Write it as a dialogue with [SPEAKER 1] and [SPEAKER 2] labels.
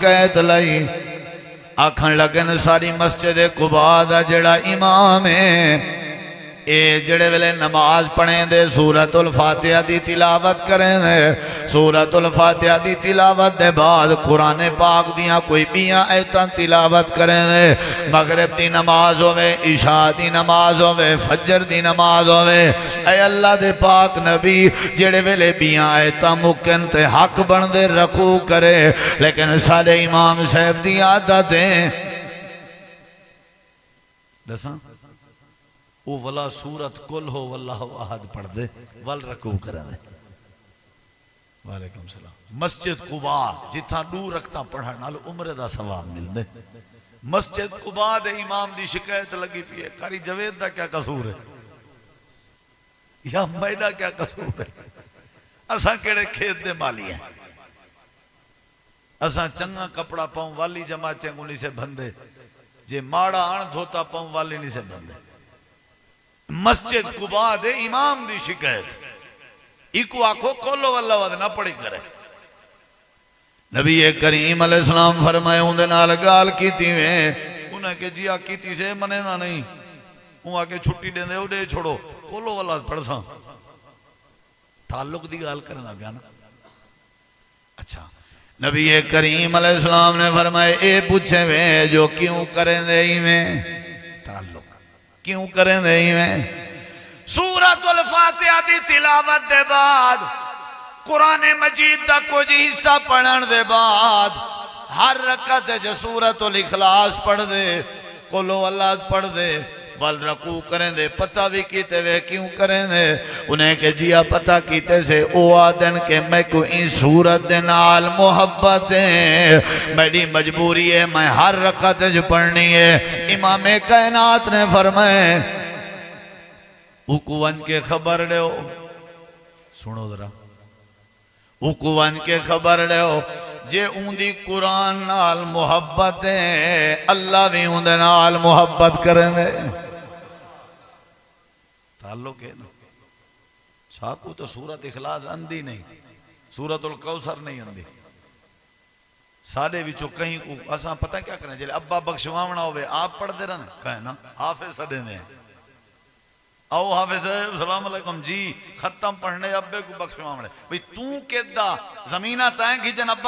[SPEAKER 1] कैत लाई आखन लगन सारी मस्जिद कुबा दा जेड़ा इमाम है ए जेड़े वेले नमाज पढ़े दे सूरतुल फातिहा दी तिलावत करें दे सूरतुल फातिहा दी तिलावत दे बाद कुरान पाक दियां कोई बियां आयतां तिलावत करें दे मगरिब दी नमाज होवे इशा दी नमाज होवे फजर दी नमाज होवे ऐ अल्लाह दे पाक नबी जेड़े वेले बियां आयतां मुकन ते हक बनदे रकू करे लेकिन सारे इमाम साहब दी आदत है दसा वो वला सूरत कुल हो वल्लाहु अहद पढ़ दे वल रकू करा दे। वालेकुम सलाम। मस्जिद कुबा जिथा दूर रखता पढ़न नाल उम्र दा सवाब मिलदे। मस्जिद कुबा दे इमाम दी शिकायत लगी पई है कारी जवेद दा क्या कसूर है या मैदा क्या कसूर है असा केड़े खेत दे माली है असा चंगा कपड़ा पाऊं वाली जमाचे को नहीं से बंदे जे माड़ा अण धोता पाऊं वाली नहीं से बंदे। मस्जिद कुबा दे इमाम दी शिकायत इको आखो कोलो वल्लाह ना पड़ी करे। नबी करीम अलैहिस्सलाम फरमाए उनदे नाल गाल कीती वे उन्हें के जी आ कीती से मने ना नहीं ऊ आके छुट्टी देंदे ओडे छोड़ो कोलो वल्लाह पढ़सा ताल्लुक दी गाल करना गया ना। अच्छा नबी करीम अलैहिस्सलाम ने फरमाए ए पूछे वे जो क्यों करें दे इवें ताल्लुक क्यों करें दे इवें सूरतुल फातिहा दी तिलावत दे बाद कुरान मजीद दा कुछ हिस्सा पढ़न दे बाद हर रकत च सूरतुल इखलास पढ़ दे कुल अल्लाह पढ़ दे वल रकू करें दे पता भी कीते वे क्यों करें दे उन्हें के जिया पता कीते से ओ आदन के मैं को इन सूरत दे नाल मोहब्बत है मेरी मजबूरी है मैं हर रकत च पढ़नी है। इमाम कायनात ने फरमाए उकुवन के खबर लो सुनो जरा उकुवन के खबर लो जे उंदी कुरान नाल मोहब्बत है अल्लाह भी उंदे नाल मोहब्बत करेंगे। ताल्लुक है ना साकू तो सूरत इखलास आंदी नहीं सूरतुल कौसर नहीं आंदी साडे विचों कहीं को असा पता क्या करें जे अब्बा बख्शवावना होवे आप पढ़ते रहन कहे ना हाफिज सदे ने आओ हाफिज साहब सलाम अलैकुम जी खत्म पढ़ने अब्बे को बख्शवावने भाई तू केदा जमीना तैं खींचन अब्बा